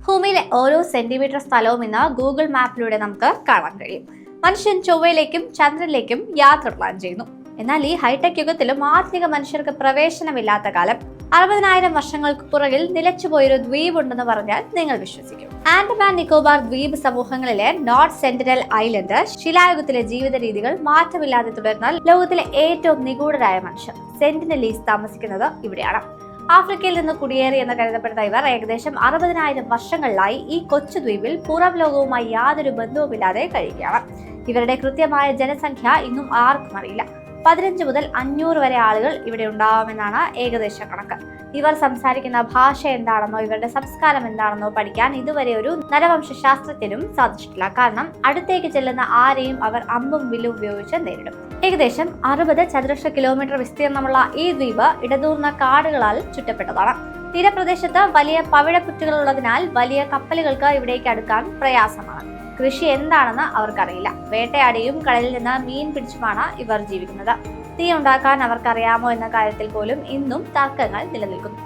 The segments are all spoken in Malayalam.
ഭൂമിയിലെ ഓരോ സെന്റിമീറ്റർ സ്ഥലവും ഇന്ന് ഗൂഗിൾ മാപ്പിലൂടെ നമുക്ക് കാണാൻ കഴിയും. മനുഷ്യൻ ചൊവ്വയിലേക്കും ചന്ദ്രനിലേക്കും യാത്ര പ്ലാൻ ചെയ്യുന്നു. എന്നാൽ ഈ ഹൈടെക് യുഗത്തിലും ആധുനിക മനുഷ്യർക്ക് പ്രവേശനമില്ലാത്ത കാലം 60,000 വർഷങ്ങൾക്ക് പുറകിൽ നിലച്ചുപോയൊരു ദ്വീപ് ഉണ്ടെന്ന് പറഞ്ഞാൽ നിങ്ങൾ വിശ്വസിക്കും. ആൻഡമാൻ നിക്കോബാർ ദ്വീപ് സമൂഹങ്ങളിലെ നോർത്ത് സെന്റിനൽ ഐലൻഡ് ശിലായുഗത്തിലെ ജീവിത രീതികൾ മാറ്റമില്ലാതെ തുടർന്നാൽ ലോകത്തിലെ ഏറ്റവും നിഗൂഢരായ മനുഷ്യർ സെന്റിനലീസ് താമസിക്കുന്നത് ഇവിടെയാണ്. ആഫ്രിക്കയിൽ നിന്ന് കുടിയേറി എന്ന് കരുതപ്പെടുന്ന ഇവർ ഏകദേശം 60,000 വർഷങ്ങളിലായി ഈ കൊച്ചു ദ്വീപിൽ പുറം ലോകവുമായി യാതൊരു ബന്ധവുമില്ലാതെ കഴിയുകയാണ്. ഇവരുടെ കൃത്യമായ ജനസംഖ്യ ഇന്നും ആർക്കും അറിയില്ല. 15 മുതൽ 500 വരെ ആളുകൾ ഇവിടെ ഉണ്ടാവുമെന്നാണ് ഏകദേശ കണക്ക്. ഇവർ സംസാരിക്കുന്ന ഭാഷ എന്താണെന്നോ ഇവരുടെ സംസ്കാരം എന്താണെന്നോ പഠിക്കാൻ ഇതുവരെ ഒരു നരവംശ ശാസ്ത്രജ്ഞനും സാധിച്ചിട്ടില്ല. കാരണം അടുത്തേക്ക് ചെല്ലുന്ന ആരെയും അവർ അമ്പും വില്ലും ഉപയോഗിച്ച് നേരിടും. ഏകദേശം 60 ചതുരശ്ര കിലോമീറ്റർ വിസ്തീർണമുള്ള ഈ ദ്വീപ് ഇടതൂർന്ന കാടുകളാൽ ചുറ്റപ്പെട്ടതാണ്. തീരപ്രദേശത്ത് വലിയ പവിഴപ്പുറ്റുകൾ ഉള്ളതിനാൽ വലിയ കപ്പലുകൾക്ക് ഇവിടേക്ക് അടുക്കാൻ പ്രയാസമാണ്. കൃഷി എന്താണെന്ന് അവർക്കറിയില്ല. വേട്ടയാടിയും കടലിൽ നിന്ന് മീൻ പിടിച്ചുമാണ് ഇവർ ജീവിക്കുന്നത്. തീ ഉണ്ടാക്കാൻ അവർക്കറിയാമോ എന്ന കാര്യത്തിൽ പോലും ഇന്നും തർക്കങ്ങൾ നിലനിൽക്കുന്നു.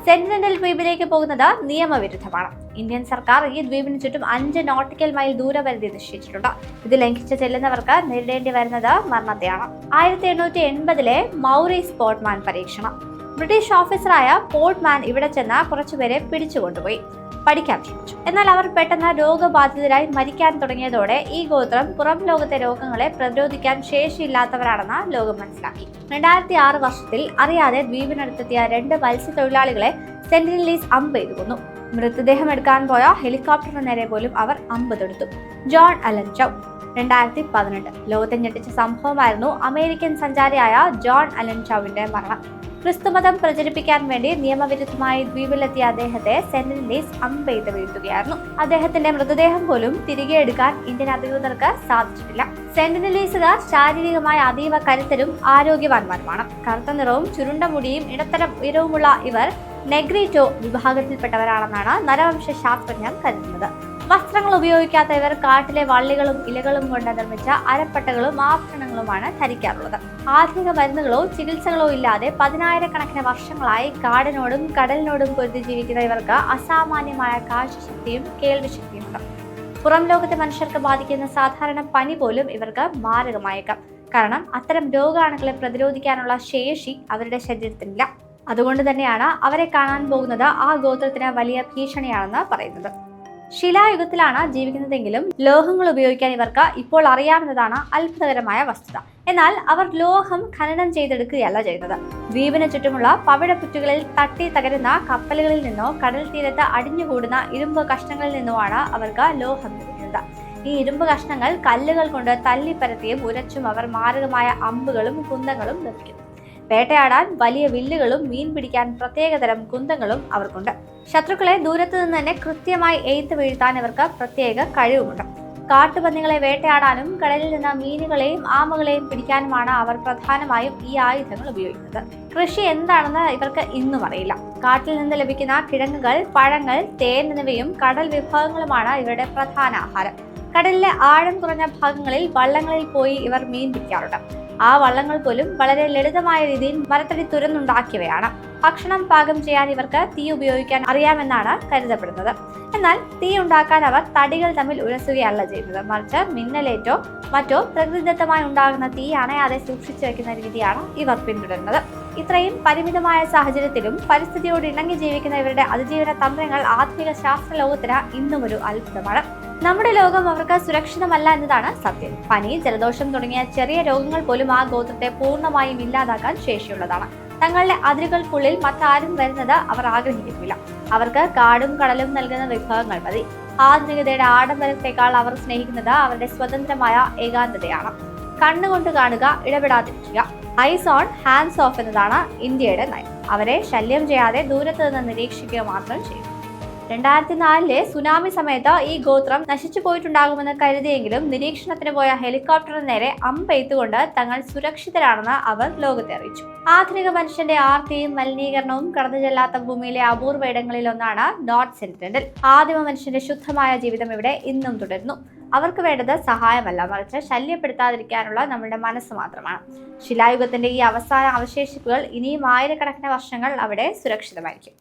സെന്റിനൽ ദ്വീപിലേക്ക് പോകുന്നത് നിയമവിരുദ്ധമാണ്. ഇന്ത്യൻ സർക്കാർ ഈ ദ്വീപിന് ചുറ്റും 5 നോട്ടിക്കൽ മൈൽ ദൂരപരിധി നിശ്ചയിച്ചിട്ടുണ്ട്. ഇത് ലംഘിച്ച് ചെല്ലുന്നവർക്ക് നേരിടേണ്ടി വരുന്നത് മരണത്തെയാണ്. 1880-ലെ മൗറീസ് പോർട്ട്മാൻ പരീക്ഷണം. ബ്രിട്ടീഷ് ഓഫീസറായ പോർട്ട്മാൻ ഇവിടെ ചെന്ന് കുറച്ചുപേരെ പിടിച്ചുകൊണ്ടുപോയി പഠിക്കാൻ ശ്രമിച്ചു. എന്നാൽ അവർ പെട്ടെന്ന് രോഗബാധിതരായി മരിക്കാൻ തുടങ്ങിയതോടെ ഈ ഗോത്രം പുറം ലോകത്തെ രോഗങ്ങളെ പ്രതിരോധിക്കാൻ ശേഷിയില്ലാത്തവരാണെന്ന് ലോകം മനസ്സിലാക്കി. 2006 വർഷത്തിൽ അറിയാതെ ദ്വീപിനടുത്തെത്തിയ 2 മത്സ്യത്തൊഴിലാളികളെ സെന്റിനലീസ് അമ്പ് ചെയ്തു കൊന്നു. മൃതദേഹം എടുക്കാൻ പോയ ഹെലികോപ്റ്ററിന് നേരെ പോലും അവർ അമ്പ് തൊടുത്തു. John Allen ചൗ. 2018 ലോകത്തെ ഞെട്ടിച്ച സംഭവമായിരുന്നു അമേരിക്കൻ സഞ്ചാരിയായ ജോൺ അലൻ ചൗവിന്റെ മരണം. ക്രിസ്തുമതം പ്രചരിപ്പിക്കാൻ വേണ്ടി നിയമവിരുദ്ധമായി ദ്വീപിലെത്തിയ അദ്ദേഹത്തെ സെന്റിനലീസ് അമ്പ് ചെയ്ത് വീഴ്ത്തുകയായിരുന്നു. അദ്ദേഹത്തിന്റെ മൃതദേഹം പോലും തിരികെ എടുക്കാൻ ഇന്ത്യൻ അധികൃതർക്ക് സാധിച്ചിട്ടില്ല. സെന്റിനലീസുകാർ ശാരീരികമായി അതീവ കരുത്തരും ആരോഗ്യവാന്മാരുമാണ്. കറുത്ത നിറവും ചുരുണ്ട മുടിയും ഇടത്തരം ഉയരവുമുള്ള ഇവർ നെഗ്രീറ്റോ വിഭാഗത്തിൽപ്പെട്ടവരാണെന്നാണ് നരവംശ ശാസ്ത്രജ്ഞർ കരുതുന്നത്. വസ്ത്രങ്ങൾ ഉപയോഗിക്കാത്ത ഇവർ കാട്ടിലെ വള്ളികളും ഇലകളും കൊണ്ട് നിർമ്മിച്ച അരപ്പട്ടകളും ആഭരണങ്ങളുമാണ് ധരിക്കാറുള്ളത്. ആധുനിക മരുന്നുകളോ ചികിത്സകളോ ഇല്ലാതെ 10,000-കണക്കിന് വർഷങ്ങളായി കാടിനോടും കടലിനോടും പൊരുതി ജീവിക്കുന്ന ഇവർക്ക് അസാമാന്യമായ കാഴ്ചശക്തിയും കേൾവിശക്തിയുമുണ്ട്. പുറം ലോകത്തെ മനുഷ്യർക്ക് ബാധിക്കുന്ന സാധാരണ പനി പോലും ഇവർക്ക് മാരകമായേക്കാം. കാരണം അത്തരം രോഗാണുക്കളെ പ്രതിരോധിക്കാനുള്ള ശേഷി അവരുടെ ശരീരത്തിനില്ല. അതുകൊണ്ട് തന്നെയാണ് അവരെ കാണാൻ പോകുന്നത് ആ ഗോത്രത്തിന് വലിയ ഭീഷണിയാണെന്ന് പറയുന്നത്. ശിലായുഗത്തിലാണ് ജീവിക്കുന്നതെങ്കിലും ലോഹങ്ങൾ ഉപയോഗിക്കാൻ ഇവർക്ക് ഇപ്പോൾ അറിയാവുന്നതാണ് അത്ഭുതകരമായ വസ്തുത. എന്നാൽ അവർ ലോഹം ഖനനം ചെയ്തെടുക്കുകയല്ല ചെയ്യുന്നത്. ദ്വീപിന് ചുറ്റുമുള്ള പവിഴപ്പുറ്റുകളിൽ തട്ടി തകരുന്ന കപ്പലുകളിൽ നിന്നോ കടൽ തീരത്ത് അടിഞ്ഞുകൂടുന്ന ഇരുമ്പ് കഷ്ണങ്ങളിൽ നിന്നോ ആണ് അവർക്ക് ലോഹം ലഭിക്കുന്നത്. ഈ ഇരുമ്പ് കഷ്ണങ്ങൾ കല്ലുകൾ കൊണ്ട് തല്ലിപ്പരത്തിയും ഉരച്ചും അവർ മാരകമായ അമ്പുകളും കുന്തങ്ങളും നിർമ്മിക്കുന്നു. വേട്ടയാടാൻ വലിയ വില്ലുകളും മീൻ പിടിക്കാൻ പ്രത്യേകതരം കുന്തങ്ങളും അവർക്കുണ്ട്. ശത്രുക്കളെ ദൂരത്തു നിന്ന് തന്നെ കൃത്യമായി എയ്ത്ത് വീഴ്ത്താൻ ഇവർക്ക് പ്രത്യേക കഴിവുമുണ്ട്. കാട്ടുപന്നികളെ വേട്ടയാടാനും കടലിൽ നിന്ന് മീനുകളെയും ആമകളെയും പിടിക്കാനുമാണ് അവർ പ്രധാനമായും ഈ ആയുധങ്ങൾ ഉപയോഗിക്കുന്നത്. കൃഷി എന്താണെന്ന് ഇവർക്ക് ഇന്നും അറിയില്ല. കാട്ടിൽ നിന്ന് ലഭിക്കുന്ന കിഴങ്ങുകൾ, പഴങ്ങൾ, തേൻ എന്നിവയും കടൽ വിഭവങ്ങളുമാണ് ഇവരുടെ പ്രധാന ആഹാരം. കടലിലെ ആഴം കുറഞ്ഞ ഭാഗങ്ങളിൽ വള്ളങ്ങളിൽ പോയി ഇവർ മീൻ പിടിക്കാറുണ്ട്. ആ വള്ളങ്ങൾ പോലും വളരെ ലളിതമായ രീതിയിൽ മരത്തടി തുരന്നുണ്ടാക്കിയവയാണ്. ഭക്ഷണം പാകം ചെയ്യാൻ ഇവർക്ക് തീ ഉപയോഗിക്കാൻ അറിയാമെന്നാണ് കരുതപ്പെടുന്നത്. എന്നാൽ തീ ഉണ്ടാക്കാൻ അവർ തടികൾ തമ്മിൽ ഉരസുകയല്ല ചെയ്യുന്നത്. മറിച്ച് മിന്നലേറ്റോ മറ്റോ പ്രകൃതിദത്തമായി ഉണ്ടാകുന്ന തീ അണയാതെ സൂക്ഷിച്ചു വെക്കുന്ന രീതിയാണ് ഇവർ പിന്തുടരുന്നത്. ഇത്രയും പരിമിതമായ സാഹചര്യത്തിലും പരിസ്ഥിതിയോട് ഇണങ്ങി ജീവിക്കുന്ന ഇവരുടെ അതിജീവന തന്ത്രങ്ങൾ ആധുനിക ശാസ്ത്ര ലോകത്തിന് ഇന്നും ഒരു അത്ഭുതമാണ്. നമ്മുടെ ലോകം അവർക്ക് സുരക്ഷിതമല്ല എന്നതാണ് സത്യം. പനി, ജലദോഷം തുടങ്ങിയ ചെറിയ രോഗങ്ങൾ പോലും ആ ഗോത്രത്തെ പൂർണ്ണമായും ഇല്ലാതാക്കാൻ ശേഷിയുള്ളതാണ്. തങ്ങളുടെ അതിരുകൾക്കുള്ളിൽ മറ്റാരും വരുന്നത് അവർ ആഗ്രഹിക്കുന്നില്ല. അവർക്ക് കാടും കടലും നൽകുന്ന വിഭവങ്ങൾ മതി. ആധുനികതയുടെ ആഡംബരത്തെക്കാൾ അവർ സ്നേഹിക്കുന്നത് അവരുടെ സ്വതന്ത്രമായ ഏകാന്തതയാണ്. കണ്ണുകൊണ്ട് കാണുക, ഇടപെടാതിരിക്കുക. ഐസ് ഓൺ ഹാൻഡ്സ് ഓഫ് എന്നതാണ് ഇന്ത്യയുടെ നയം. അവരെ ശല്യം ചെയ്യാതെ ദൂരത്ത് നിന്ന് നിരീക്ഷിക്കുക മാത്രം ചെയ്യും. 2004-ലെ സുനാമി സമയത്ത് ഈ ഗോത്രം നശിച്ചു പോയിട്ടുണ്ടാകുമെന്ന് കരുതിയെങ്കിലും നിരീക്ഷണത്തിന് പോയ ഹെലികോപ്റ്ററിന് നേരെ അമ്പെയ്ത്തുകൊണ്ട് തങ്ങൾ സുരക്ഷിതരാണെന്ന് അവർ ലോകത്തെ അറിയിച്ചു. ആധുനിക മനുഷ്യന്റെ ആർത്തിയും മലിനീകരണവും കടന്നു ചെല്ലാത്ത ഭൂമിയിലെ അപൂർവ ഇടങ്ങളിലൊന്നാണ് നോർത്ത് സെന്റിനൽ. ആദിമ മനുഷ്യന്റെ ശുദ്ധമായ ജീവിതം ഇവിടെ ഇന്നും തുടരുന്നു. അവർക്ക് വേണ്ടത് സഹായമല്ല, മറിച്ച് ശല്യപ്പെടുത്താതിരിക്കാനുള്ള നമ്മുടെ മനസ്സ് മാത്രമാണ്. ശിലായുഗത്തിന്റെ ഈ അവസാന അവശേഷിപ്പുകൾ ഇനിയും ആയിരക്കണക്കിന് വർഷങ്ങൾ അവിടെ സുരക്ഷിതമായിരിക്കും.